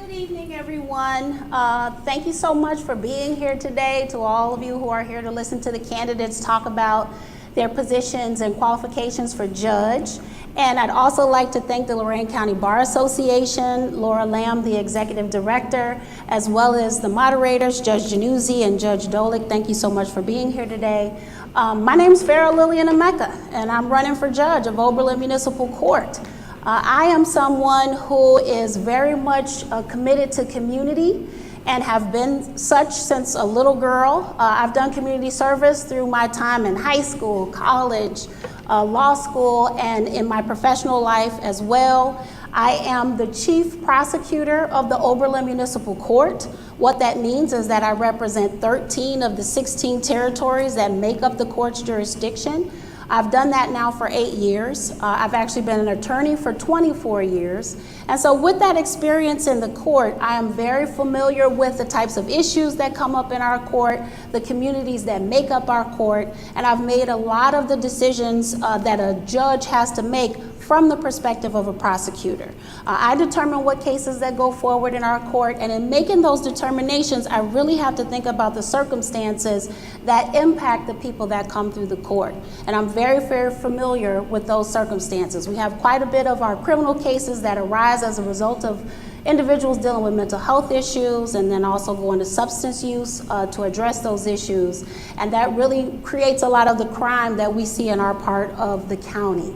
Good evening, everyone. Thank you so much for being here today. To all of you who are here to listen to the candidates talk about their positions and qualifications for judge. And I'd also like to thank the Lorain County Bar Association, Laura Lamb, the executive director, as well as the moderators, Judge Januzzi and Judge Dolick. Thank you so much for being here today. My name is Farrah Lillian Emeka, and I'm running for judge of Oberlin Municipal Court. I am someone who is very much committed to community and have been such since a little girl. I've done community service through my time in high school, college, law school, and in my professional life as well. I am the chief prosecutor of the Oberlin Municipal Court. What that means is that I represent 13 of the 16 territories that make up the court's jurisdiction. I've done that now for 8 years. I've actually been an attorney for 24 years. And so with that experience in the court, I am very familiar with the types of issues that come up in our court, the communities that make up our court, and I've made a lot of the decisions that a judge has to make from the perspective of a prosecutor. I determine what cases that go forward in our court, and in making those determinations, I really have to think about the circumstances that impact the people that come through the court. And I'm very, very familiar with those circumstances. We have quite a bit of our criminal cases that arise as a result of individuals dealing with mental health issues and then also going to substance use to address those issues. And that really creates a lot of the crime that we see in our part of the county.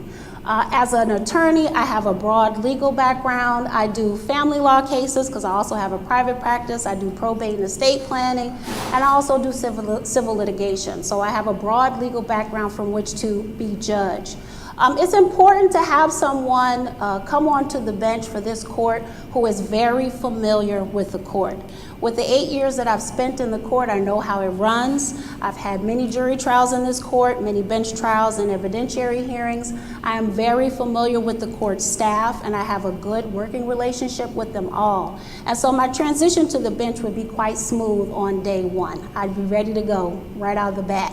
As an attorney, I have a broad legal background. I do family law cases because I also have a private practice. I do probate and estate planning, and I also do civil litigation. So I have a broad legal background from which to be judged. It's important to have someone come onto the bench for this court who is very familiar with the court. With the 8 years that I've spent in the court, I know how it runs. I've had many jury trials in this court, many bench trials and evidentiary hearings. I am very familiar with the court staff, and I have a good working relationship with them all. And so my transition to the bench would be quite smooth on day one. I'd be ready to go right out of the bat.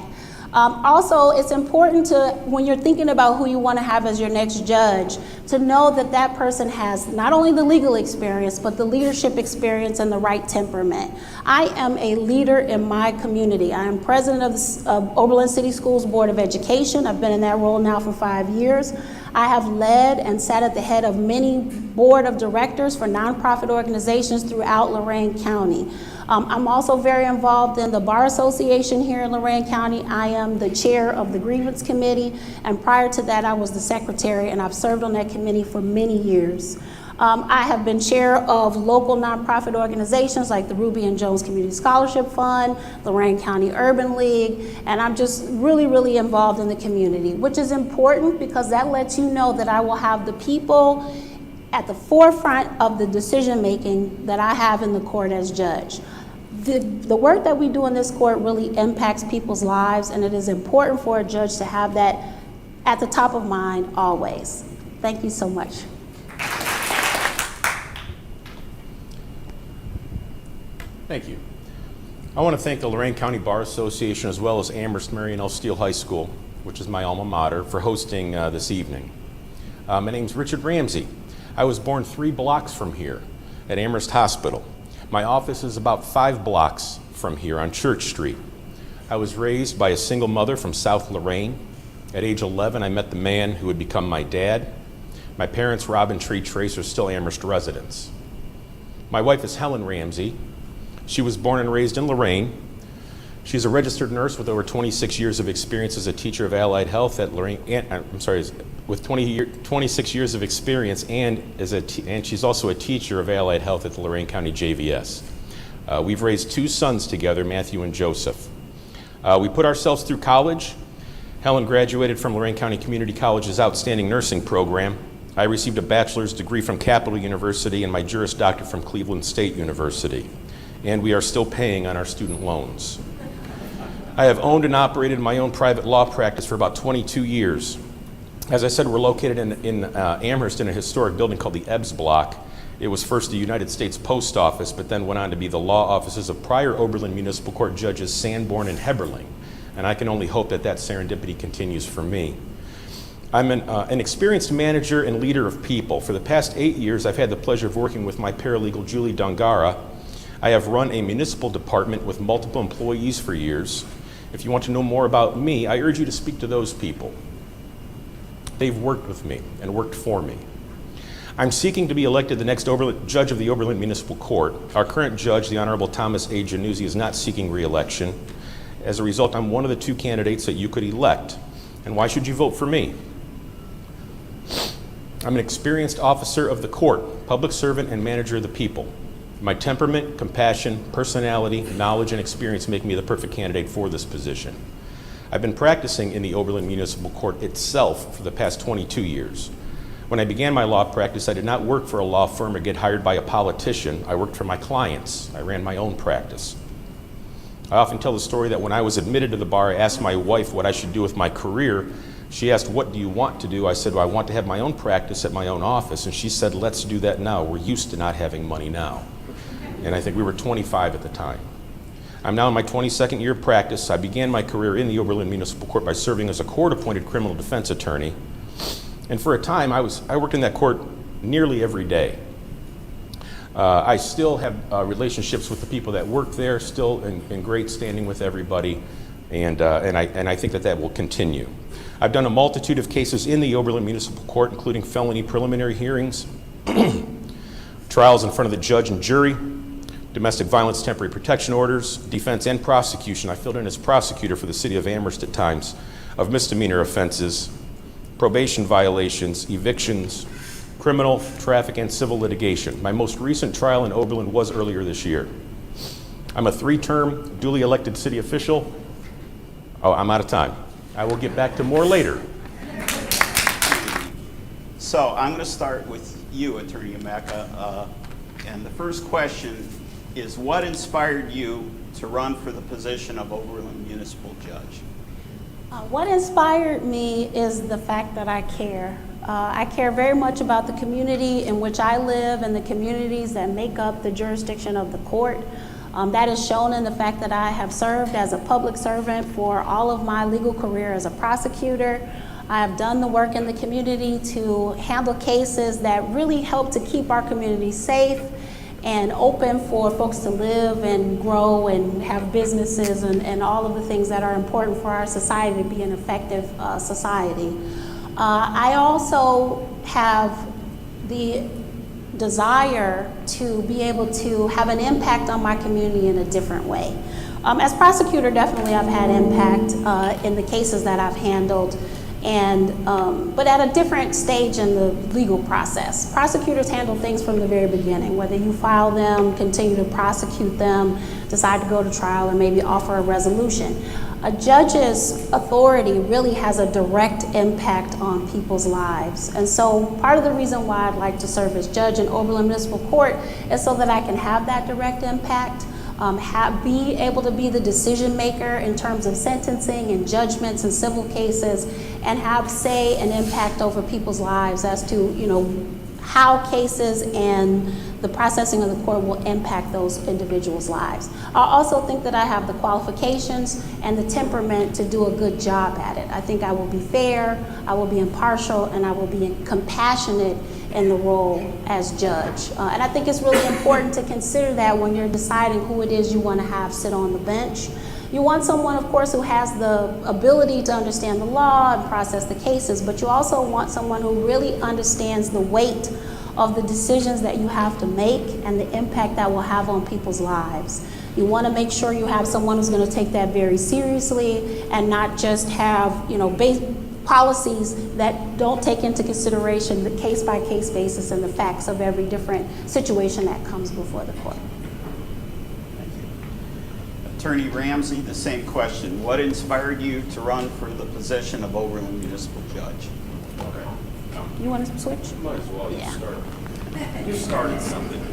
Also, it's important to, when you're thinking about who you want to have as your next judge, to know that that person has not only the legal experience, but the leadership experience and the right temperament. I am a leader in my community. I am president of the Oberlin City Schools Board of Education. I've been in that role now for 5 years. I have led and sat at the head of many board of directors for nonprofit organizations throughout Lorain County. I'm also very involved in the Bar Association here in Lorain County. I am the chair of the Grievance Committee, and prior to that I was the secretary, and I've served on that committee for many years. I have been chair of local nonprofit organizations like the Ruby and Jones Community Scholarship Fund, Lorain County Urban League, and I'm just really involved in the community, which is important because that lets you know that I will have the people at the forefront of the decision making that I have in the court as judge. The work that we do in this court really impacts people's lives, and it is important for a judge to have that at the top of mind always. Thank you so much. Thank you. I want to thank the Lorain County Bar Association as well as Amherst Marion L. Steele High School, which is my alma mater, for hosting this evening. My name's Richard Ramsey. I was born 3 blocks from here at Amherst Hospital. My office is about 5 blocks from here on Church Street. I was raised by a single mother from South Lorain. At age 11, I met the man who would become my dad. My parents, Rob and Tree Trace, are still Amherst residents. My wife is Helen Ramsey. She was born and raised in Lorain. She's a registered nurse with over 26 years of experience as a teacher of allied health at Lorain. With 26 years of experience, and she's also a teacher of allied health at the Lorain County JVS. We've raised 2 sons together, Matthew and Joseph. We put ourselves through college. Helen graduated from Lorain County Community College's outstanding nursing program. I received a bachelor's degree from Capital University and my Juris Doctor from Cleveland State University. And we are still paying on our student loans. I have owned and operated my own private law practice for about 22 years. As I said, we're located in Amherst in a historic building called the Ebbs Block. It was first the United States Post Office, but then went on to be the law offices of prior Oberlin Municipal Court judges Sanborn and Heberling. And I can only hope that that serendipity continues for me. I'm an experienced manager and leader of people. For the past 8 years, I've had the pleasure of working with my paralegal, Julie Dongara. I have run a municipal department with multiple employees for years. If you want to know more about me, I urge you to speak to those people. They've worked with me and worked for me. I'm seeking to be elected the next judge of the Oberlin Municipal Court. Our current judge, the Honorable Thomas A. Januzzi, is not seeking re-election. As a result, I'm one of the 2 candidates that you could elect. And why should you vote for me? I'm an experienced officer of the court, public servant, and manager of the people. My temperament, compassion, personality, knowledge, and experience make me the perfect candidate for this position. I've been practicing in the Oberlin Municipal Court itself for the past 22 years. When I began my law practice, I did not work for a law firm or get hired by a politician. I worked for my clients. I ran my own practice. I often tell the story that when I was admitted to the bar, I asked my wife what I should do with my career. She asked, "What do you want to do?" I said, "Well, I want to have my own practice at my own office." And she said, "Let's do that now. We're used to not having money now." And I think we were 25 at the time. I'm now in my 22nd year of practice. I began my career in the Oberlin Municipal Court by serving as a court-appointed criminal defense attorney. And for a time, I worked in that court nearly every day. I still have relationships with the people that work there, still in great standing with everybody, and I think that will continue. I've done a multitude of cases in the Oberlin Municipal Court, including felony preliminary hearings, trials in front of the judge and jury, domestic violence temporary protection orders, defense and prosecution. I filled in as prosecutor for the city of Amherst at times of misdemeanor offenses, probation violations, evictions, criminal, traffic, and civil litigation. My most recent trial in Oberlin was earlier this year. I'm a 3-term, duly elected city official. Oh, I'm out of time. I will get back to more later. So I'm going to start with you, Attorney Emeka. And the first question is, what inspired you to run for the position of Oberlin Municipal Judge? What inspired me is the fact that I care. I care very much about the community in which I live and the communities that make up the jurisdiction of the court. That is shown in the fact that I have served as a public servant for all of my legal career as a prosecutor. I have done the work in the community to handle cases that really help to keep our community safe and open for folks to live and grow and have businesses and all of the things that are important for our society to be an effective society. I also have the desire to be able to have an impact on my community in a different way. As prosecutor, definitely I've had impact in the cases that I've handled, but at a different stage in the legal process. Prosecutors handle things from the very beginning, whether you file them, continue to prosecute them, decide to go to trial, and maybe offer a resolution. A judge's authority really has a direct impact on people's lives. And so part of the reason why I'd like to serve as judge in Oberlin Municipal Court is so that I can have that direct impact, be able to be the decision maker in terms of sentencing and judgments and civil cases, and have say and impact over people's lives as to, how cases and the processing of the court will impact those individuals' lives. I also think that I have the qualifications and the temperament to do a good job at it. I think I will be fair, I will be impartial, and I will be compassionate in the role as judge. And I think it's really important to consider that when you're deciding who it is you want to have sit on the bench. You want someone, of course, who has the ability to understand the law and process the cases, but you also want someone who really understands the weight of the decisions that you have to make and the impact that will have on people's lives. You want to make sure you have someone who's going to take that very seriously and not just have, policies that don't take into consideration the case-by-case basis and the facts of every different situation that comes before the court. Attorney Ramsey, the same question. What inspired you to run for the position of Oberlin Municipal Judge? You want to switch? Might as well. Yeah. You started something.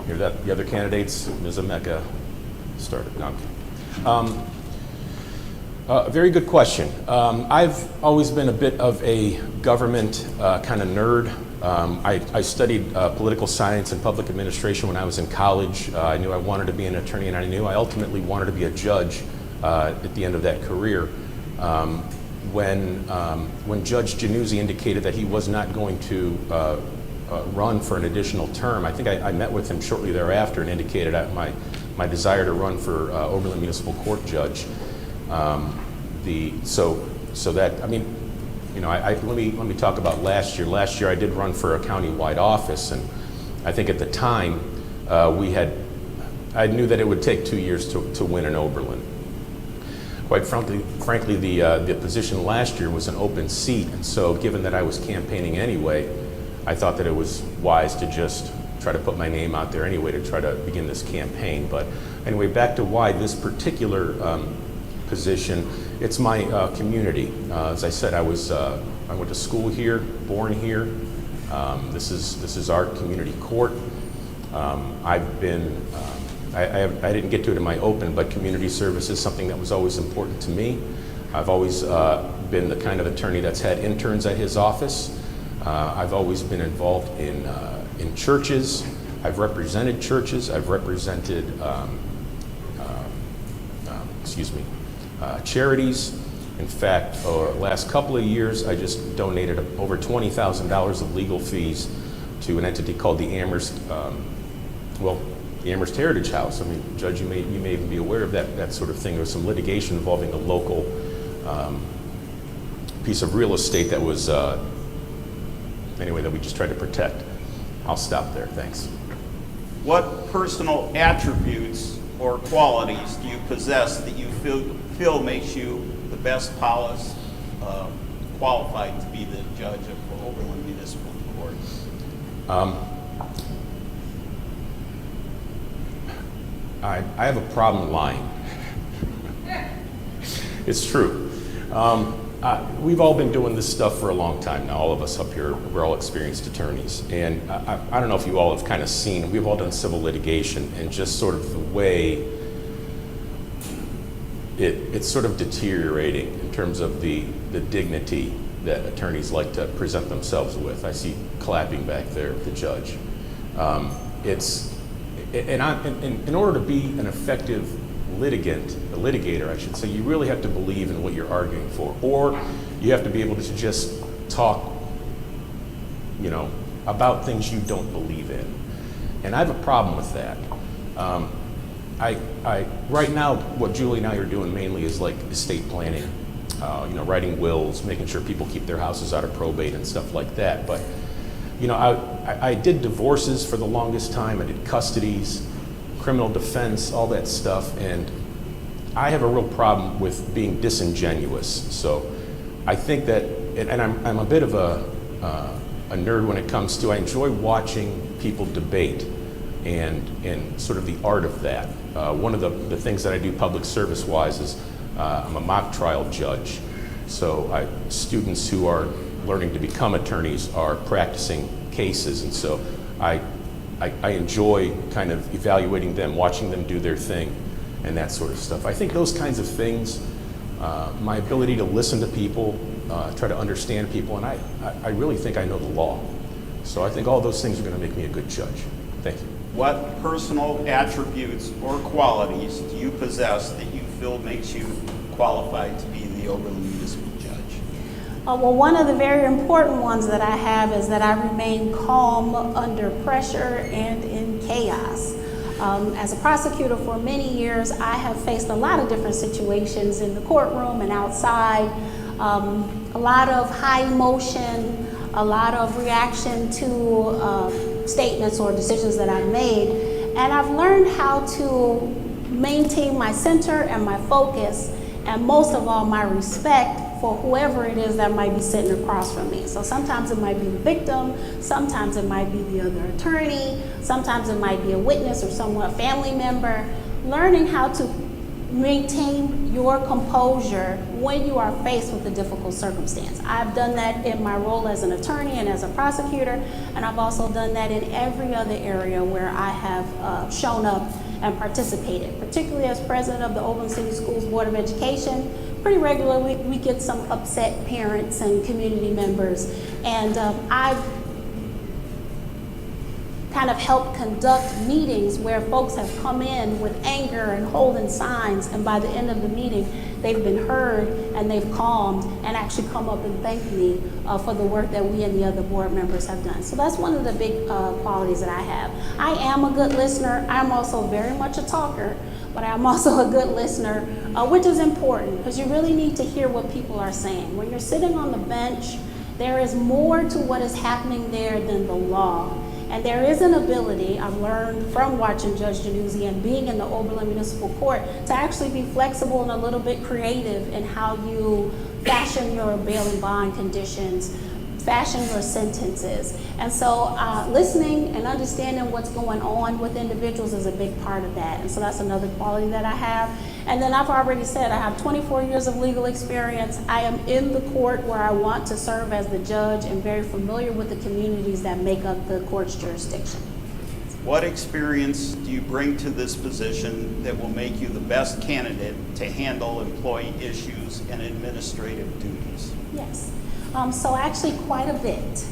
Hear that? The other candidates, Ms. Emeka started. No. Very good question. I've always been a bit of a government kind of nerd. I studied political science and public administration when I was in college. I knew I wanted to be an attorney, and I knew I ultimately wanted to be a judge at the end of that career. When Judge Januzzi indicated that he was not going to run for an additional term, I think I met with him shortly thereafter and indicated my desire to run for Oberlin Municipal Court Judge. So that, I mean, you know, let me talk about last year. Last year I did run for a county-wide office, and I think at the time I knew that it would take 2 years to win in Oberlin. Quite frankly, the position last year was an open seat, and so given that I was campaigning anyway, I thought that it was wise to just try to put my name out there anyway to try to begin this campaign. But anyway, back to why this particular position. It's my community. As I said, I went to school here, born here. This is our community court. I've been. I didn't get to it in my open, but community service is something that was always important to me. I've always been the kind of attorney that's had interns at his office. I've always been involved in churches. I've represented churches. I've represented, charities. In fact, last couple of years, I just donated over $20,000 of legal fees to an entity called the Amherst, the Amherst Heritage House. I mean, Judge, you may even be aware of that sort of thing. There was some litigation involving a local piece of real estate that was, anyway, that we just tried to protect. I'll stop there, thanks. What personal attributes or qualities do you possess that you feel makes you the best polished, qualified to be the judge of Oberlin Municipal Court? I have a problem lying. It's true. We've all been doing this stuff for a long time now. All of us up here, we're all experienced attorneys. And I don't know if you all have kind of seen, we've all done civil litigation, and just sort of the way it's sort of deteriorating in terms of the dignity that attorneys like to present themselves with. I see clapping back there, the judge. In order to be an effective litigator, I should say, you really have to believe in what you're arguing for, or you have to be able to just talk, you know, about things you don't believe in. And I have a problem with that. Right now, what Julie and I are doing mainly is like estate planning, you know, writing wills, making sure people keep their houses out of probate and stuff like that. But, you know, I did divorces for the longest time. I did custodies, criminal defense, all that stuff, and I have a real problem with being disingenuous. So I think that, and I'm a bit of a nerd when it comes to, I enjoy watching people debate and sort of the art of that. One of the things that I do public service-wise is I'm a mock trial judge. So students who are learning to become attorneys are practicing cases, and so I enjoy kind of evaluating them, watching them do their thing, and that sort of stuff. I think those kinds of things, my ability to listen to people, try to understand people, and I really think I know the law. So I think all those things are going to make me a good judge. Thank you. What personal attributes or qualities do you possess that you feel makes you qualified to be the Oberlin Municipal Judge? Well, one of the very important ones that I have is that I remain calm under pressure and in chaos. As a prosecutor for many years, I have faced a lot of different situations in the courtroom and outside, a lot of high emotion, a lot of reaction to statements or decisions that I've made, and I've learned how to maintain my center and my focus, and most of all, my respect for whoever it is that might be sitting across from me. So sometimes it might be the victim, sometimes it might be the other attorney, sometimes it might be a witness or someone, a family member. Learning how to maintain your composure when you are faced with a difficult circumstance. I've done that in my role as an attorney and as a prosecutor, and I've also done that in every other area where I have shown up and participated, particularly as president of the Oberlin City Schools Board of Education. Pretty regularly, we get some upset parents and community members, and I've kind of helped conduct meetings where folks have come in with anger and holding signs, and by the end of the meeting, they've been heard and they've calmed and actually come up and thanked me for the work that we and the other board members have done. So that's one of the big qualities that I have. I am a good listener. I'm also very much a talker, but I'm also a good listener, which is important because you really need to hear what people are saying. When you're sitting on the bench, there is more to what is happening there than the law. And there is an ability, I've learned from watching Judge Januzzi and being in the Oberlin Municipal Court, to actually be flexible and a little bit creative in how you fashion your bail and bond conditions, fashion your sentences. And so listening and understanding what's going on with individuals is a big part of that. And so that's another quality that I have. And then I've already said I have 24 years of legal experience. I am in the court where I want to serve as the judge and very familiar with the communities that make up the court's jurisdiction. What experience do you bring to this position that will make you the best candidate to handle employee issues and administrative duties? Yes. So actually quite a bit.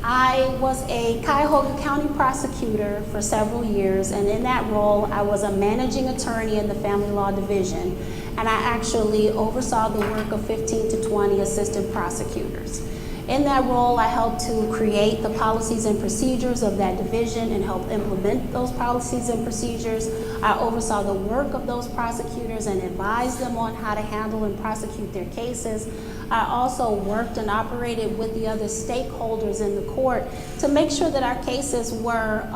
I was a Cuyahoga County prosecutor for several years, and in that role, I was a managing attorney in the Family Law Division, and I actually oversaw the work of 15 to 20 assistant prosecutors. In that role, I helped to create the policies and procedures of that division and help implement those policies and procedures. I oversaw the work of those prosecutors and advised them on how to handle and prosecute their cases. I also worked and operated with the other stakeholders in the court to make sure that our cases were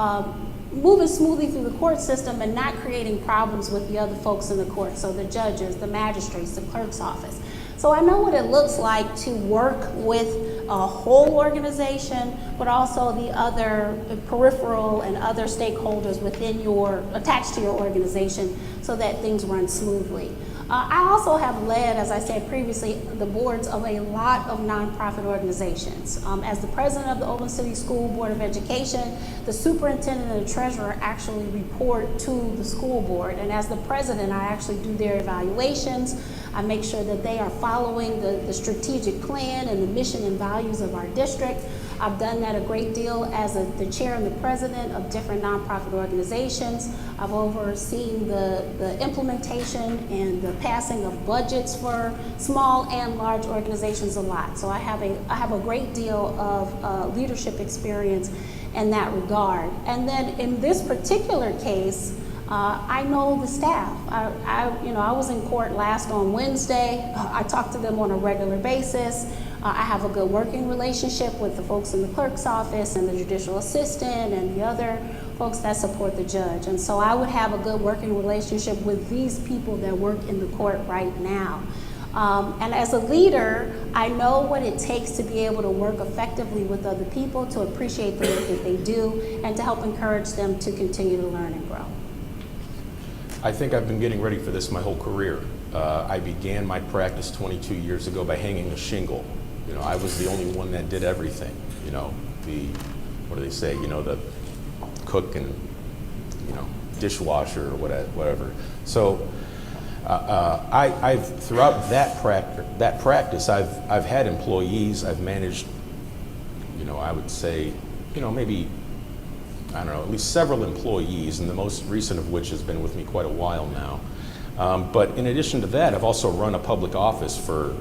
moving smoothly through the court system and not creating problems with the other folks in the court, so the judges, the magistrates, the clerk's office. So I know what it looks like to work with a whole organization, but also the other peripheral and other stakeholders within attached to your organization so that things run smoothly. I also have led, as I said previously, the boards of a lot of nonprofit organizations. As the president of the Oberlin City School Board of Education, the superintendent and the treasurer actually report to the school board. And as the president, I actually do their evaluations. I make sure that they are following the strategic plan and the mission and values of our district. I've done that a great deal as the chair and the president of different nonprofit organizations. I've overseen the implementation and the passing of budgets for small and large organizations a lot. So I have a great deal of leadership experience in that regard. And then in this particular case, I know the staff. I was in court last on Wednesday. I talk to them on a regular basis. I have a good working relationship with the folks in the clerk's office and the judicial assistant and the other folks that support the judge. And so I would have a good working relationship with these people that work in the court right now. And as a leader, I know what it takes to be able to work effectively with other people, to appreciate the work that they do, and to help encourage them to continue to learn and grow. I think I've been getting ready for this my whole career. I began my practice 22 years ago by hanging a shingle. I was the only one that did everything. What do they say? The cook and, dishwasher or whatever. So I've throughout that practice, I've had employees. I've managed, I would say, maybe, I don't know, at least several employees, and the most recent of which has been with me quite a while now. But in addition to that, I've also run a public office for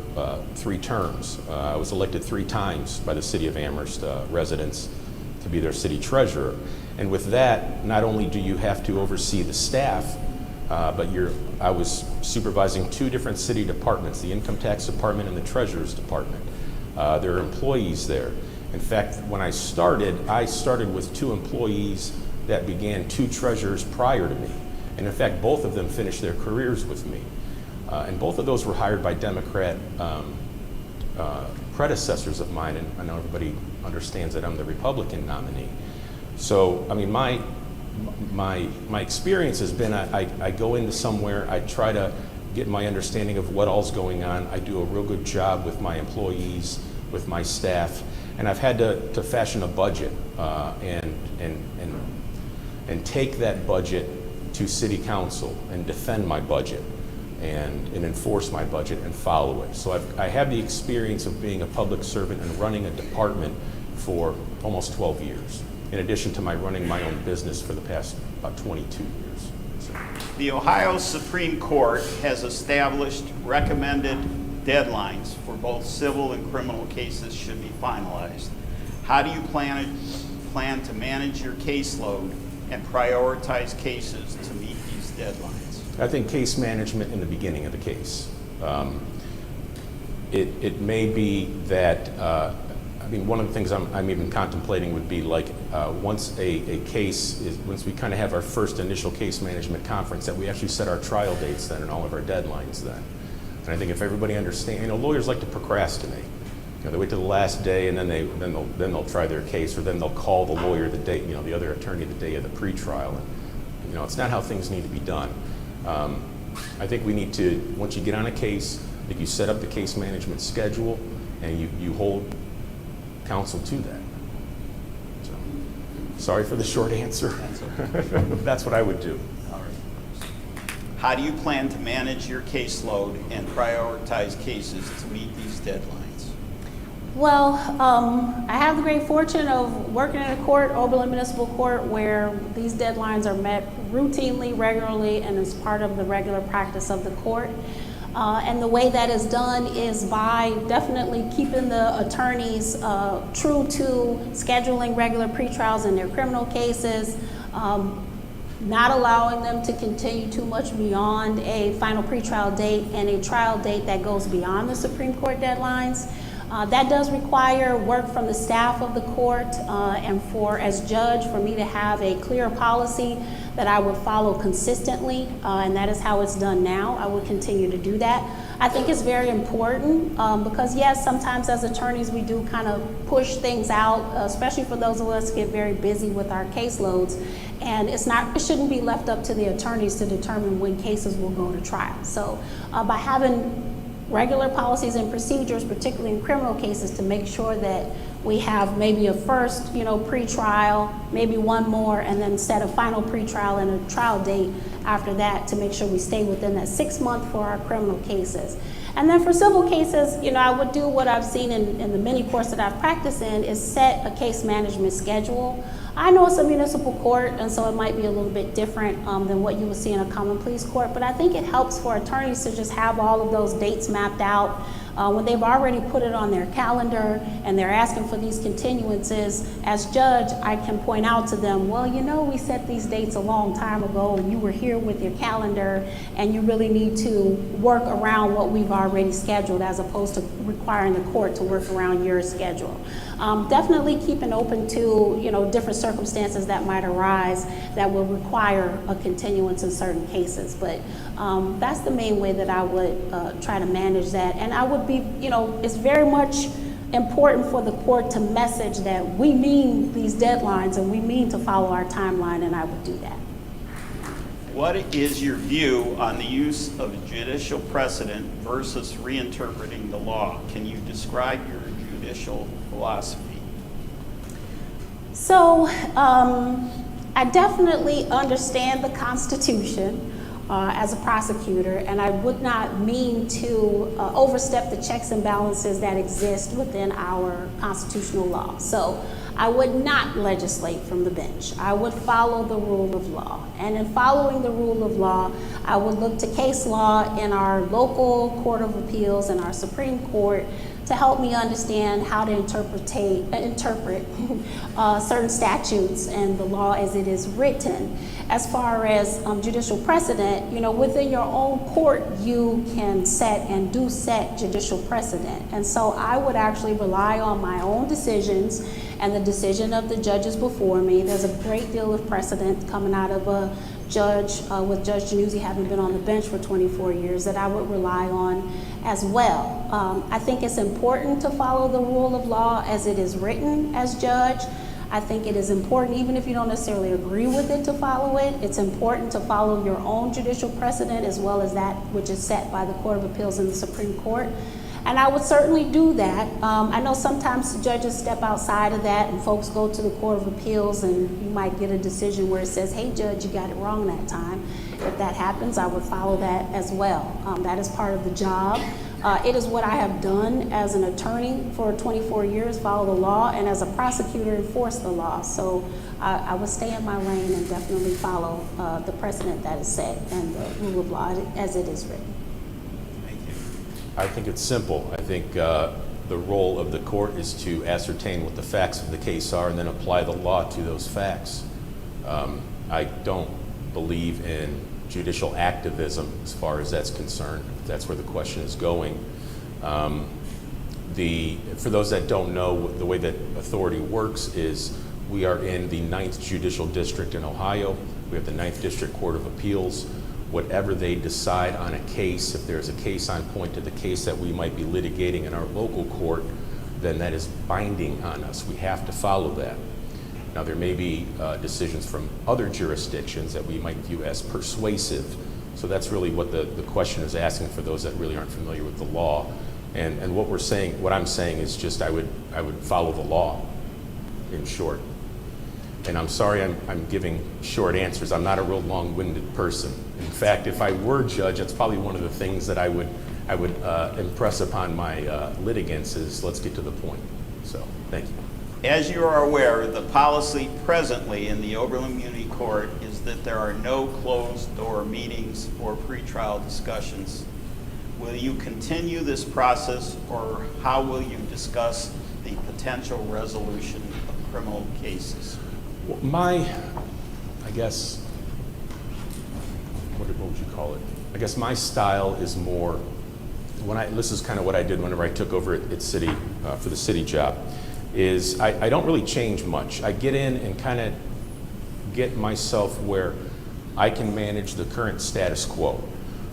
3 terms. I was elected 3 times by the City of Amherst residents to be their city treasurer. And with that, not only do you have to oversee the staff, but I was supervising 2 different city departments, the income tax department and the treasurer's department. There are employees there. In fact, when I started with 2 employees that began 2 treasurers prior to me. And in fact, both of them finished their careers with me. And both of those were hired by Democrat predecessors of mine, and I know everybody understands that I'm the Republican nominee. So, I mean, my experience has been I go into somewhere, I try to get my understanding of what all's going on. I do a real good job with my employees, with my staff, and I've had to fashion a budget and take that budget to City Council and defend my budget and enforce my budget and follow it. So I have the experience of being a public servant and running a department for almost 12 years. in addition to my running my own business for the past about 22 years. So, The Ohio Supreme Court has established recommended deadlines for both civil and criminal cases should be finalized. How do you plan to manage your caseload and prioritize cases to meet these deadlines? I think case management in the beginning of the case. It may be that, one of the things I'm even contemplating would be like once a case is, once we kind of have our first initial case management conference, that we actually set our trial dates then and all of our deadlines then. And I think if everybody understands, lawyers like to procrastinate. They wait till the last day and then they'll try their case, or then they'll call the lawyer the day, the other attorney the day of the pretrial. And it's not how things need to be done. I think we need to, once you get on a case, I think you set up the case management schedule and you hold counsel to that. So, sorry for the short answer. That's what I would do. All right. How do you plan to manage your caseload and prioritize cases to meet these deadlines? Well, I have the great fortune of working in a court, Oberlin Municipal Court, where these deadlines are met routinely, regularly, and as part of the regular practice of the court. And the way that is done is by definitely keeping the attorneys true to scheduling regular pretrials in their criminal cases, not allowing them to continue too much beyond a final pretrial date and a trial date that goes beyond the Supreme Court deadlines. That does require work from the staff of the court and as judge, for me to have a clear policy that I would follow consistently, and that is how it's done now. I will continue to do that. I think it's very important because yes, sometimes as attorneys we do kind of push things out, especially for those of us who get very busy with our caseloads, and it shouldn't be left up to the attorneys to determine when cases will go to trial. So by having regular policies and procedures, particularly in criminal cases, to make sure that we have maybe a first, pre-trial, maybe one more, and then set a final pre-trial and a trial date after that to make sure we stay within that 6 month for our criminal cases. And then for civil cases, I would do what I've seen in the many courts that I've practiced in, is set a case management schedule. I know it's a municipal court, and so it might be a little bit different than what you would see in a common pleas court, but I think it helps for attorneys to just have all of those dates mapped out when they've already put it on their calendar and they're asking for these continuances. As judge, I can point out to them, well, we set these dates a long time ago and you were here with your calendar, and you really need to work around what we've already scheduled as opposed to requiring the court to work around your schedule. Definitely keeping open to, different circumstances that might arise that will require a continuance in certain cases. But that's the main way that I would try to manage that. And I would be, it's very much important for the court to message that we mean these deadlines and we mean to follow our timeline, and I would do that. What is your view on the use of judicial precedent versus reinterpreting the law? Can you describe your judicial philosophy? So I definitely understand the Constitution as a prosecutor, and I would not mean to overstep the checks and balances that exist within our constitutional law. So I would not legislate from the bench. I would follow the rule of law. And in following the rule of law, I would look to case law in our local court of appeals and our Supreme Court to help me understand how to interpret certain statutes and the law as it is written. As far as judicial precedent, within your own court, you can set and do set judicial precedent. And so I would actually rely on my own decisions and the decision of the judges before me. There's a great deal of precedent coming out of a judge, with Judge Januzzi having been on the bench for 24 years, that I would rely on as well. I think it's important to follow the rule of law as it is written as judge. I think it is important, even if you don't necessarily agree with it, to follow it. It's important to follow your own judicial precedent as well as that which is set by the Court of Appeals and the Supreme Court. And I would certainly do that. I know sometimes judges step outside of that and folks go to the Court of Appeals and you might get a decision where it says, hey judge, you got it wrong that time. If that happens, I would follow that as well. That is part of the job. It is what I have done as an attorney for 24 years, follow the law, and as a prosecutor, enforce the law. So I would stay in my lane and definitely follow the precedent that is set and the rule of law as it is written. Thank you. I think it's simple. I think the role of the court is to ascertain what the facts of the case are and then apply the law to those facts. I don't believe in judicial activism as far as that's concerned, if that's where the question is going. For those that don't know, the way that authority works is we are in the 9th Judicial District in Ohio. We have the 9th District Court of Appeals. Whatever they decide on a case, if there's a case on point to the case that we might be litigating in our local court, then that is binding on us. We have to follow that. Now, there may be decisions from other jurisdictions that we might view as persuasive. So that's really what the question is asking for those that really aren't familiar with the law. And what I'm saying is just I would follow the law, in short. And I'm sorry I'm giving short answers. I'm not a real long-winded person. In fact, if I were judge, that's probably one of the things that I would impress upon my litigants is let's get to the point. So, thank you. As you are aware, the policy presently in the Oberlin Muni Court is that there are no closed-door meetings or pretrial discussions. Will you continue this process, or how will you discuss the potential resolution of criminal cases? I guess, what would you call it? I guess my style is more, this is kind of what I did whenever I took over at city, for the city job, is I don't really change much. I get in and kind of get myself where I can manage the current status quo.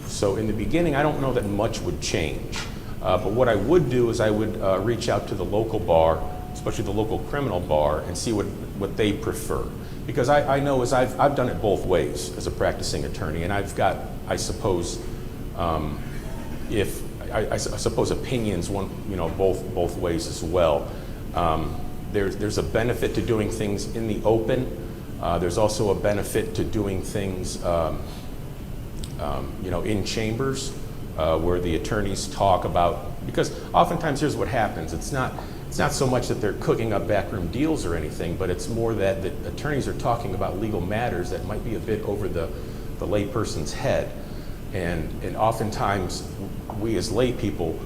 So in the beginning, I don't know that much would change. But what I would do is I would reach out to the local bar, especially the local criminal bar, and see what they prefer. Because I know I've done it both ways as a practicing attorney, and I've got, I suppose, opinions both ways as well. There's a benefit to doing things in the open. There's also a benefit to doing things in chambers where the attorneys talk about, because oftentimes here's what happens. It's not so much that they're cooking up backroom deals or anything, but it's more that the attorneys are talking about legal matters that might be a bit over the layperson's head. And oftentimes we as lay people,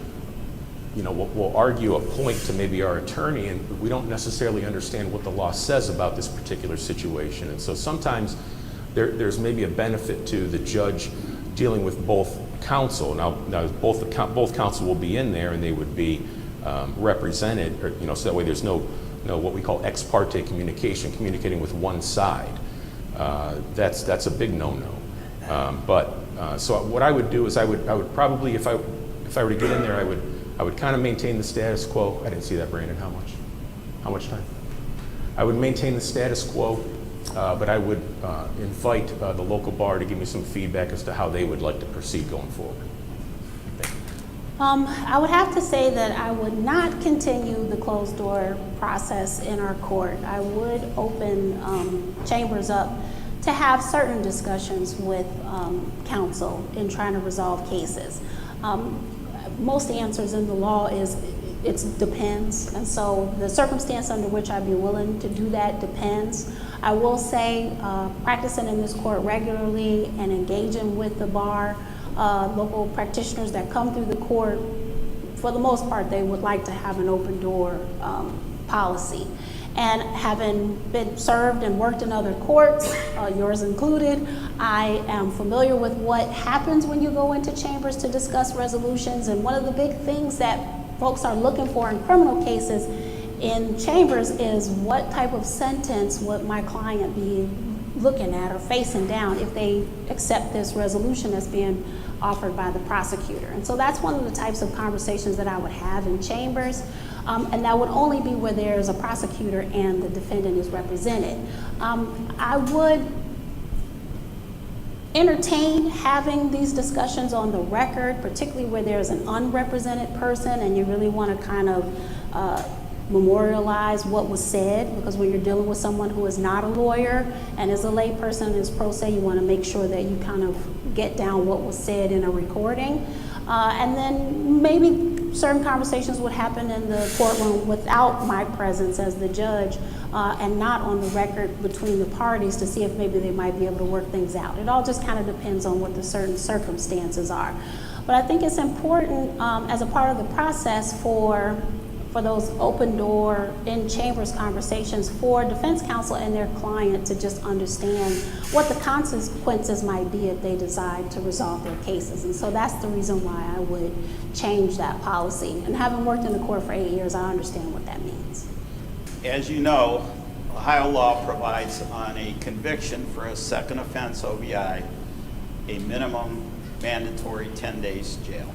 we'll argue a point to maybe our attorney, and we don't necessarily understand what the law says about this particular situation. And so sometimes there's maybe a benefit to the judge dealing with both counsel. Now both counsel will be in there, and they would be represented, or, so that way there's no what we call ex parte communicating with one side. That's a big no-no. So what I would do is I would probably, if I were to get in there, I would kind of maintain the status quo. I didn't see that, Brandon. How much time? I would maintain the status quo, but I would invite the local bar to give me some feedback as to how they would like to proceed going forward. Thank you. I would have to say that I would not continue the closed door process in our court. I would open chambers up to have certain discussions with counsel in trying to resolve cases. Most answers in the law is it depends, and so the circumstance under which I'd be willing to do that depends. I will say practicing in this court regularly and engaging with the bar, local practitioners that come through the court, for the most part, they would like to have an open door policy. And having been served and worked in other courts, yours included, I am familiar with what happens when you go into chambers to discuss resolutions. And one of the big things that folks are looking for in criminal cases in chambers is what type of sentence would my client be looking at or facing down if they accept this resolution that's being offered by the prosecutor. And so that's one of the types of conversations that I would have in chambers. And that would only be where there's a prosecutor and the defendant is represented. I would entertain having these discussions on the record, particularly where there's an unrepresented person and you really want to kind of memorialize what was said, because when you're dealing with someone who is not a lawyer and is a lay person and is pro se, you want to make sure that you kind of get down what was said in a recording. And then maybe certain conversations would happen in the courtroom without my presence as the judge, and not on the record between the parties to see if maybe they might be able to work things out. It all just kind of depends on what the certain circumstances are. But I think it's important as a part of the process for those open door in chambers conversations for defense counsel and their client to just understand what the consequences might be if they decide to resolve their cases. And so that's the reason why I would change that policy. And having worked in the court for 8 years, I understand what that means. As you know, Ohio law provides on a conviction for a second offense OVI a minimum mandatory 10 days jail.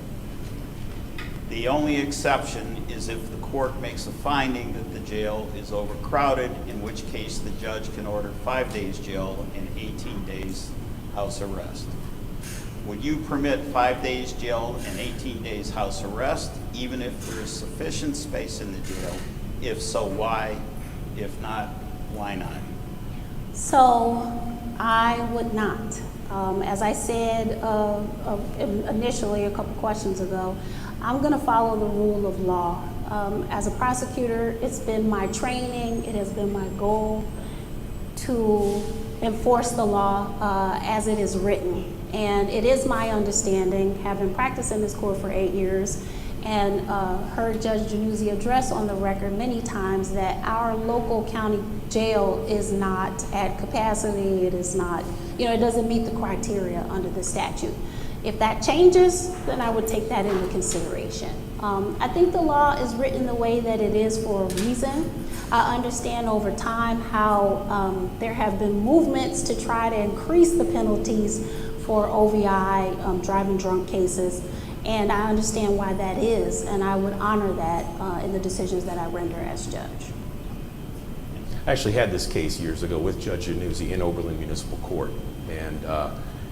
The only exception is if the court makes a finding that the jail is overcrowded, in which case the judge can order 5 days jail and 18 days house arrest. Would you permit 5 days jail and 18 days house arrest, even if there is sufficient space in the jail? If so, why? If not, why not? So I would not. As I said initially a couple questions ago, I'm going to follow the rule of law. As a prosecutor, it's been my training, it has been my goal to enforce the law as it is written. And it is my understanding, having practiced in this court for 8 years, and heard Judge Januzzi address on the record many times that our local county jail is not at capacity, it is not, it doesn't meet the criteria under the statute. If that changes, then I would take that into consideration. I think the law is written the way that it is for a reason. I understand over time how there have been movements to try to increase the penalties for OVI driving drunk cases, and I understand why that is, and I would honor that in the decisions that I render as judge. I actually had this case years ago with Judge Januzzi in Oberlin Municipal Court, and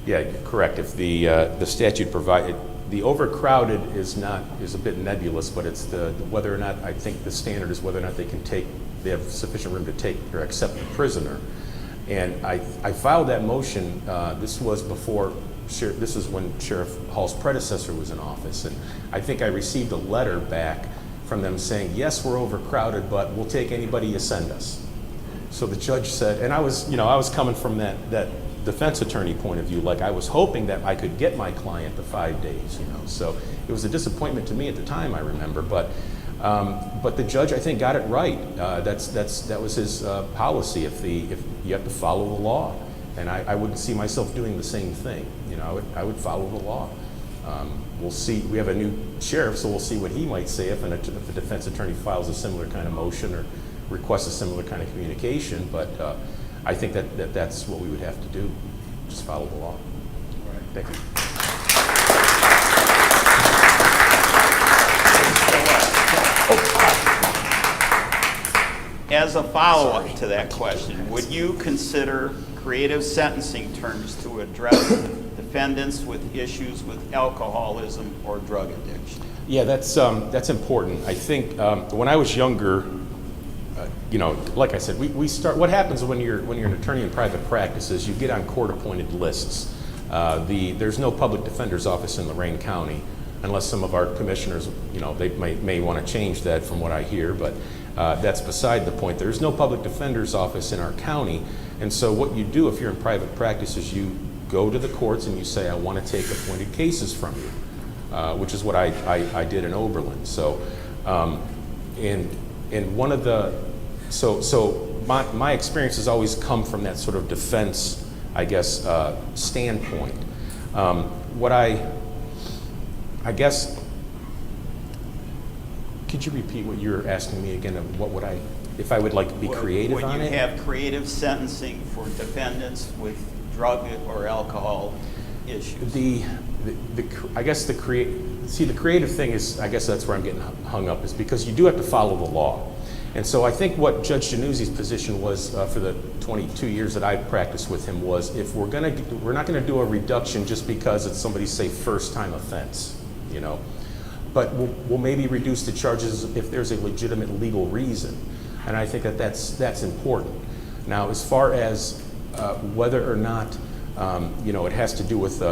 yeah, correct. If the statute provided, the overcrowded is a bit nebulous, but it's whether or not, I think the standard is whether or not they have sufficient room to take or accept the prisoner. And I filed that motion. This was when Sheriff Hall's predecessor was in office, and I think I received a letter back from them saying, yes, we're overcrowded, but we'll take anybody you send us. So the judge said, and I was coming from that defense attorney point of view, like I was hoping that I could get my client the 5 days, So it was a disappointment to me at the time, I remember, but the judge, I think, got it right. That was his policy. If you have to follow the law, and I wouldn't see myself doing the same thing. I would follow the law. We'll see. We have a new sheriff, so we'll see what he might say if a defense attorney files a similar kind of motion or requests a similar kind of communication. But I think that's what we would have to do. Just follow the law. All right. Thank you. As a follow-up to that question, would you consider creative sentencing terms to address defendants with issues with alcoholism or drug addiction? Yeah, that's important. I think when I was younger, like I said, we start. What happens when you're an attorney in private practice is you get on court-appointed lists. There's no public defender's office in Lorain County, unless some of our commissioners, they may want to change that from what I hear, but that's beside the point. There's no public defender's office in our county, and so what you do if you're in private practice is you go to the courts and you say, I want to take appointed cases from you, which is what I did in Oberlin. So, and one of the, so my experience has always come from that sort of defense, I guess, standpoint. What I guess, could you repeat what you're asking me again? Of what would if I would like to be creative on it? Would you have creative sentencing for defendants with drug or alcohol issues? I guess the creative thing is, I guess that's where I'm getting hung up, is because you do have to follow the law. And so I think what Judge Januzzi's position was for the 22 years that I practiced with him was, if we're not going to do a reduction just because it's somebody's, say, first-time offense, but we'll maybe reduce the charges if there's a legitimate legal reason. And I think that's important. Now, as far as whether or not it has to do with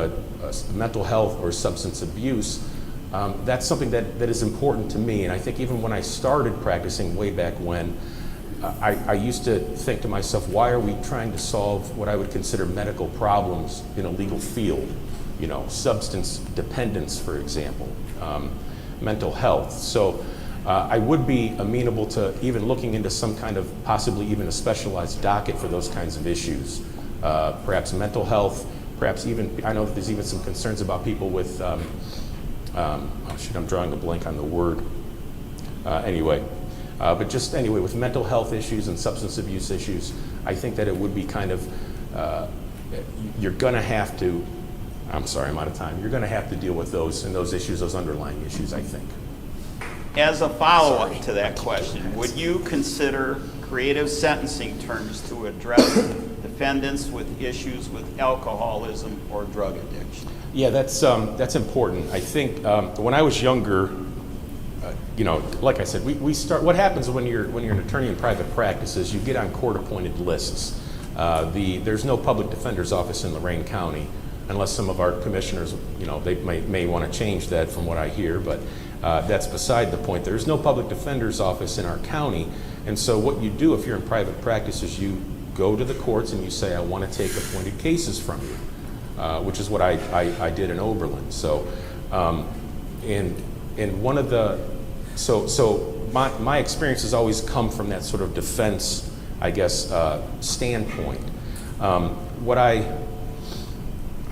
mental health or substance abuse, That's something that is important to me, and I think even when I started practicing way back when, I used to think to myself, why are we trying to solve what I would consider medical problems in a legal field? You know, substance dependence, for example, mental health. So I would be amenable to even looking into some kind of, possibly even a specialized docket for those kinds of issues. Perhaps mental health, perhaps even, I know that there's even some concerns about people with, oh shoot, I'm drawing a blank on the word. But just anyway, with mental health issues and substance abuse issues, I think that it would be kind of, you're gonna have to, I'm sorry, I'm out of time. You're gonna have to deal with those and those issues, those underlying issues, I think. As a follow-up to that question, would you consider creative sentencing terms to address defendants with issues with alcoholism or drug addiction? Yeah, that's important. I think when I was younger, you know, like I said, we start. What happens when you're an attorney in private practice is you get on court-appointed lists. There's no public defender's office in Lorain County, unless some of our commissioners, you know, they may want to change that from what I hear, but that's beside the point. There's no public defender's office in our county, and so what you do if you're in private practice is you go to the courts and you say, I want to take appointed cases from you, which is what I did in Oberlin. So, and one of the, so my experience has always come from that sort of defense, I guess, standpoint. What I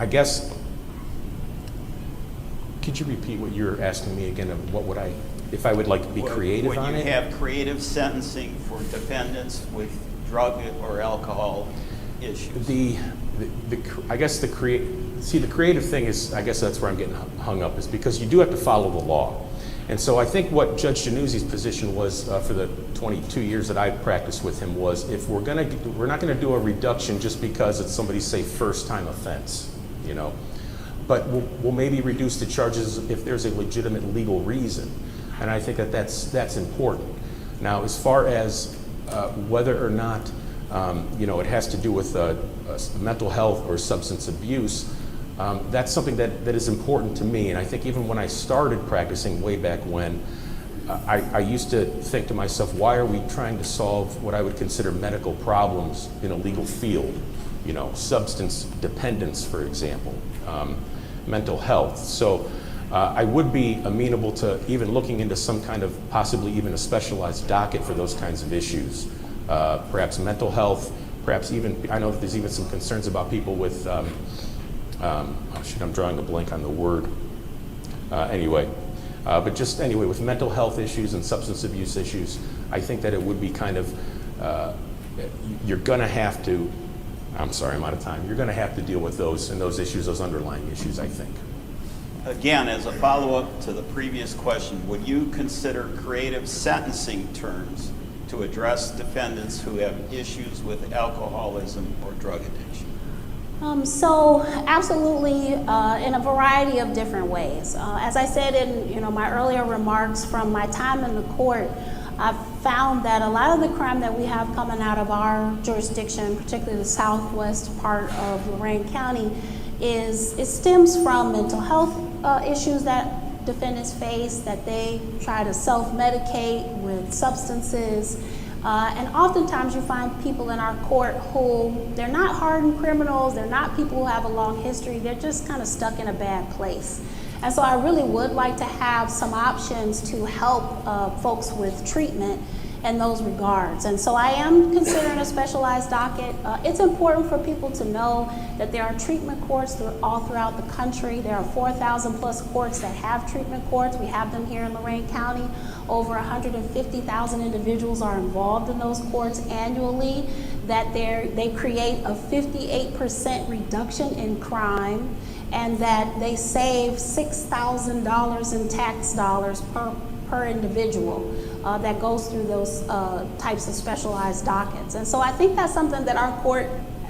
guess, could you repeat what you're asking me again? Of what would I, if I would like to be creative on it? Would you have creative sentencing for defendants with drug or alcohol issues? I guess the creative thing is, I guess that's where I'm getting hung up, is because you do have to follow the law. And so I think what Judge Januzzi's position was for the 22 years that I practiced with him was, if we're not gonna do a reduction just because it's somebody's, say, first time offense, you know, but we'll maybe reduce the charges if there's a legitimate legal reason. And I think that's important. Now, as far as whether or not you know, it has to do with mental health or substance abuse, that's something that is important to me. And I think even when I started practicing way back when, I used to think to myself, why are we trying to solve what I would consider medical problems in a legal field? You know, substance dependence, for example, mental health. So I would be amenable to even looking into some kind of, possibly even a specialized docket for those kinds of issues. Perhaps mental health, perhaps even, I know that there's even some concerns about people with, oh shoot, I'm drawing a blank on the word. But just anyway, with mental health issues and substance abuse issues, I think that it would be kind of, you're gonna have to, I'm sorry, I'm out of time. You're gonna have to deal with those and those issues, those underlying issues, I think. Again, as a follow-up to the previous question, would you consider creative sentencing terms to address defendants who have issues with alcoholism or drug addiction? So absolutely, in a variety of different ways. As I said in my earlier remarks, from my time in the court, I've found that a lot of the crime that we have coming out of our jurisdiction, particularly the southwest part of Lorain County, it stems from mental health issues that defendants face, that they try to self-medicate with substances. And oftentimes you find people in our court who, they're not hardened criminals, they're not people who have a long history, they're just kind of stuck in a bad place. And so I really would like to have some options to help folks with treatment in those regards. And so I am considering a specialized docket. It's important for people to know that there are treatment courts all throughout the country. There are 4,000 plus courts that have treatment courts. We have them here in Lorain County. Over 150,000 individuals are involved in those courts annually, that they create a 58% reduction in crime, and that they save $6,000 in tax dollars per individual that goes through those types of specialized dockets. And so I think that's something that our court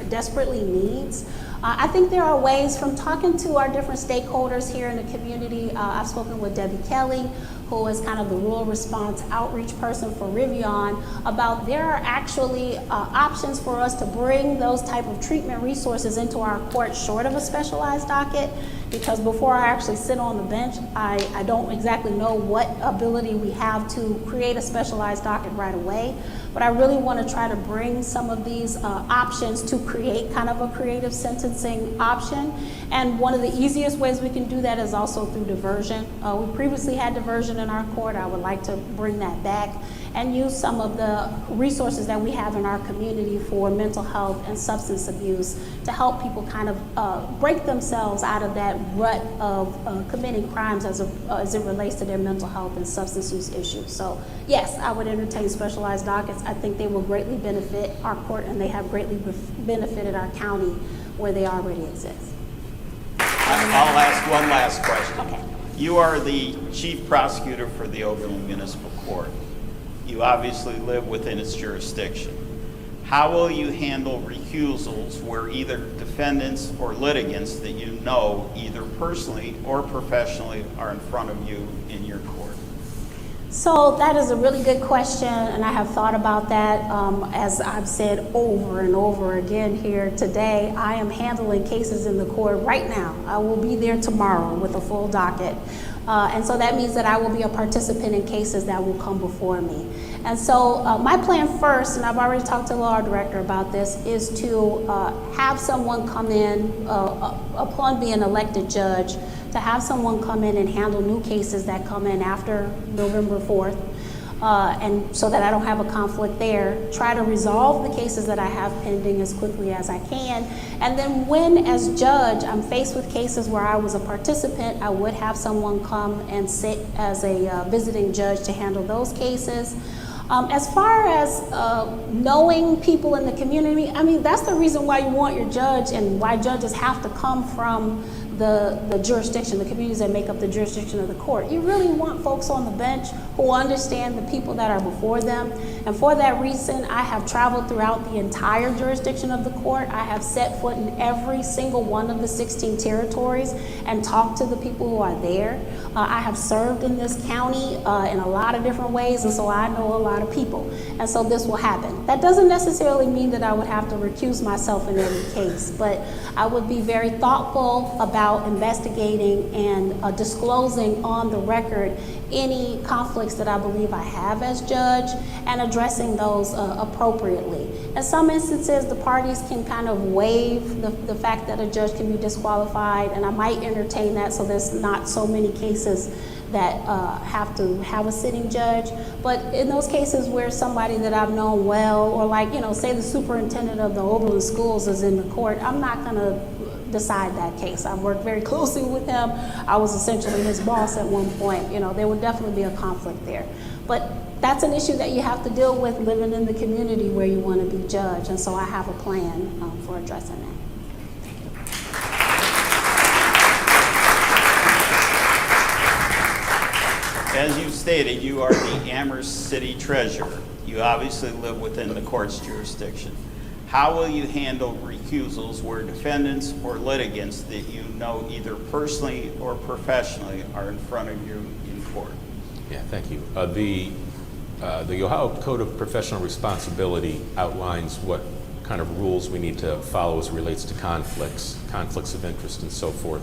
desperately needs. I think there are ways, from talking to our different stakeholders here in the community. I've spoken with Debbie Kelly, who is kind of the rural response outreach person for Rivian, about there are actually options for us to bring those type of treatment resources into our court short of a specialized docket. Because before I actually sit on the bench, I don't exactly know what ability we have to create a specialized docket right away. But I really want to try to bring some of these options to create kind of a creative sentencing option. And one of the easiest ways we can do that is also through diversion. We previously had diversion in our court. I would like to bring that back and use some of the resources that we have in our community for mental health and substance abuse to help people kind of break themselves out of that rut of committing crimes as it relates to their mental health and substance use issues. So yes, I would entertain specialized dockets. I think they will greatly benefit our court, and they have greatly benefited our county where they already exist. I'll ask one last question. Okay. You are the chief prosecutor for the Oberlin Municipal Court. You obviously live within its jurisdiction. How will you handle recusals where either defendants or litigants that you know, either personally or professionally, are in front of you in your court? So that is a really good question, and I have thought about that. As I've said over and over again here today, I am handling cases in the court right now. I will be there tomorrow with a full docket. And so that means that I will be a participant in cases that will come before me. And so my plan first, and I've already talked to the law director about this, is to have someone come in upon being elected judge, to have someone come in and handle new cases that come in after November 4th. And so that I don't have a conflict there, try to resolve the cases that I have pending as quickly as I can. And then when, as judge, I'm faced with cases where I was a participant, I would have someone come and sit as a visiting judge to handle those cases. As far as knowing people in the community, I mean, that's the reason why you want your judge and why judges have to come from the jurisdiction, the communities that make up the jurisdiction of the court. You really want folks on the bench who understand the people that are before them. And for that reason, I have traveled throughout the entire jurisdiction of the court. I have set foot in every single one of the 16 territories and talked to the people who are there. I have served in this county in a lot of different ways, and so I know a lot of people. And so this will happen. That doesn't necessarily mean that I would have to recuse myself in every case, but I would be very thoughtful about investigating and disclosing on the record any conflicts that I believe I have as judge and addressing those appropriately. In some instances, the parties can kind of waive the fact that a judge can be disqualified, and I might entertain that so there's not so many cases that have to have a sitting judge. But in those cases where somebody that I've known well, or like, you know, say the superintendent of the Oberlin schools is in the court, I'm not gonna decide that case. I've worked very closely with him. I was essentially his boss at one point. You know, there would definitely be a conflict there. But that's an issue that you have to deal with living in the community where you want to be judged. And so I have a plan for addressing that. As you stated, you are the Amherst City Treasurer. You obviously live within the court's jurisdiction. How will you handle recusals where defendants or litigants that you know either personally or professionally are in front of you in court? Yeah, thank you. The Ohio Code of Professional Responsibility outlines what kind of rules we need to follow as it relates to conflicts of interest and so forth.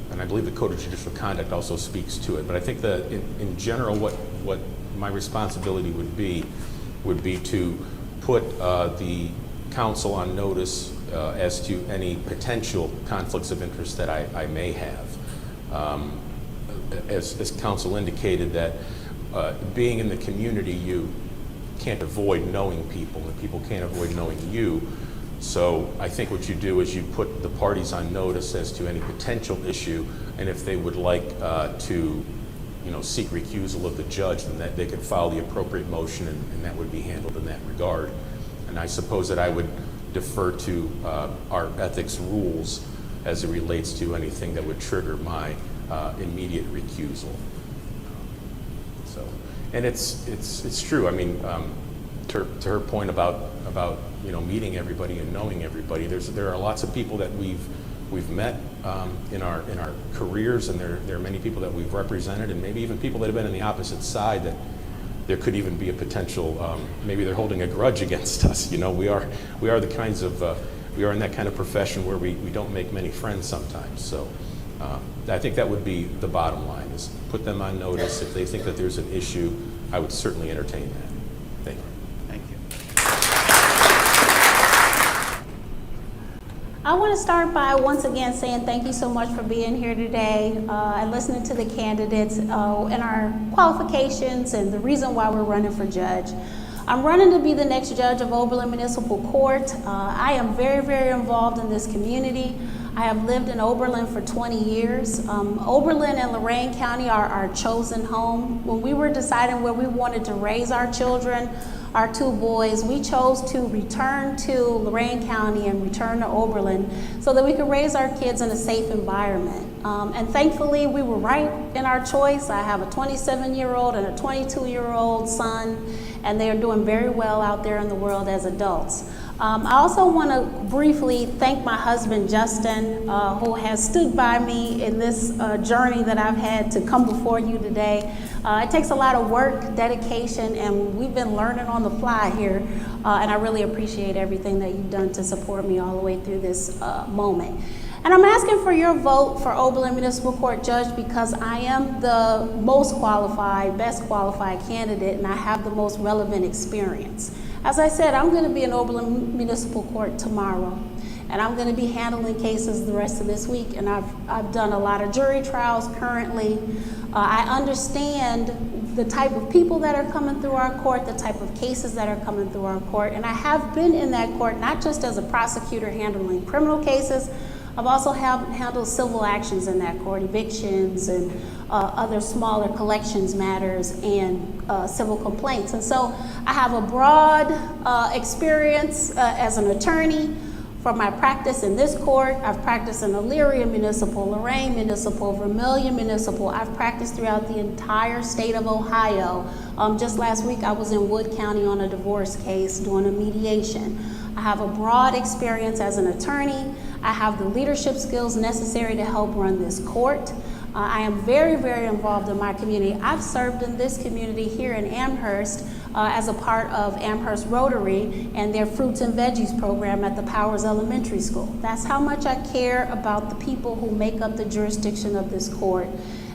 And I believe the Code of Judicial Conduct also speaks to it. But I think that in general, what my responsibility would be to put the council on notice as to any potential conflicts of interest that I may have. As council indicated, that being in the community, you can't avoid knowing people, and people can't avoid knowing you. So I think what you do is you put the parties on notice as to any potential issue, and if they would like to seek recusal of the judge, then that they could file the appropriate motion, and that would be handled in that regard. And I suppose that I would defer to our ethics rules as it relates to anything that would trigger my immediate recusal. So, and it's true. I mean, to her point about meeting everybody and knowing everybody, there are lots of people that we've we've met in our careers, and there are many people that we've represented, and maybe even people that have been on the opposite side that there could even be a potential, maybe they're holding a grudge against us. You know, we are the kinds of, we are in that kind of profession where we don't make many friends sometimes. So I think that would be the bottom line, is put them on notice. If they think that there's an issue, I would certainly entertain that. Thank you. Thank you. I want to start by once again saying thank you so much for being here today and listening to the candidates and our qualifications and the reason why we're running for judge. I'm running to be the next judge of Oberlin Municipal Court. I am very, very involved in this community. I have lived in Oberlin for 20 years. Oberlin and Lorain County are our chosen home. When we were deciding where we wanted to raise our children, our two boys, we chose to return to Lorain County and return to Oberlin so that we could raise our kids in a safe environment. And thankfully, we were right in our choice. I have a 27-year-old and a 22-year-old son, and they are doing very well out there in the world as adults. I also want to briefly thank my husband, Justin, who has stood by me in this journey that I've had to come before you today. It takes a lot of work, dedication, and we've been learning on the fly here, and I really appreciate everything that you've done to support me all the way through this moment. And I'm asking for your vote for Oberlin Municipal Court Judge because I am the most qualified, best qualified candidate, and I have the most relevant experience. As I said, I'm going to be in Oberlin Municipal Court tomorrow, and I'm going to be handling cases the rest of this week, and I've done a lot of jury trials currently. I understand the type of people that are coming through our court, the type of cases that are coming through our court, and I have been in that court not just as a prosecutor handling criminal cases. I've also handled civil actions in that court, evictions and other smaller collections matters and civil complaints. And so I have a broad experience as an attorney. From my practice in this court, I've practiced in Elyria Municipal, Lorain Municipal, Vermilion Municipal. I've practiced throughout the entire state of Ohio. Just last week, I was in Wood County on a divorce case doing a mediation. I have a broad experience as an attorney. I have the leadership skills necessary to help run this court. I am very, very involved in my community. I've served in this community here in Amherst as a part of Amherst Rotary and their fruits and veggies program at the Powers Elementary School. That's how much I care about the people who make up the jurisdiction of this court.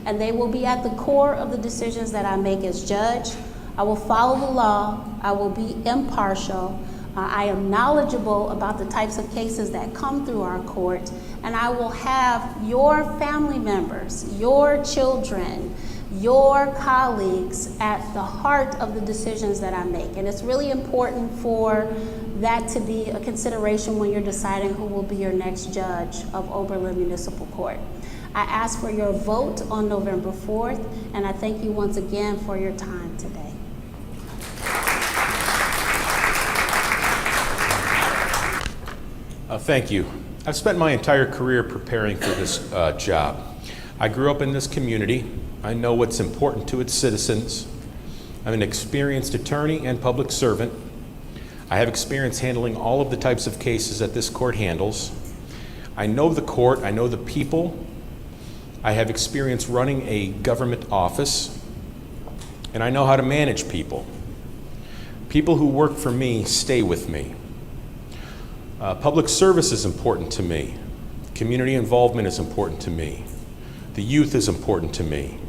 And they will be at the core of the decisions that I make as judge. I will follow the law. I will be impartial. I am knowledgeable about the types of cases that come through our court, and I will have your family members, your children, your colleagues at the heart of the decisions that I make. And it's really important for that to be a consideration when you're deciding who will be your next judge of Oberlin Municipal Court. I ask for your vote on November 4th, and I thank you once again for your time today. Thank you. I've spent my entire career preparing for this job. I grew up in this community. I know what's important to its citizens. I'm an experienced attorney and public servant. I have experience handling all of the types of cases that this court handles. I know the court, I know the people. I have experience running a government office, and I know how to manage people. People who work for me stay with me. Public service is important to me. Community involvement is important to me. The youth is important to me.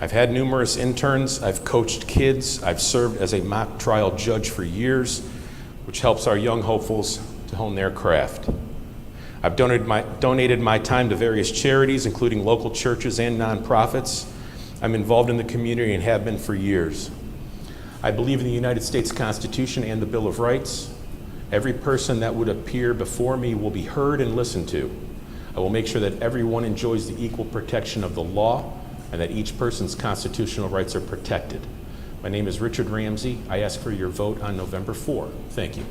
I've had numerous interns. I've coached kids. I've served as a mock trial judge for years, which helps our young hopefuls to hone their craft. I've donated my time to various charities, including local churches and nonprofits. I'm involved in the community and have been for years. I believe in the United States Constitution and the Bill of Rights. Every person that would appear before me will be heard and listened to. I will make sure that everyone enjoys the equal protection of the law and that each person's constitutional rights are protected. My name is Richard Ramsey. I ask for your vote on November 4. Thank you.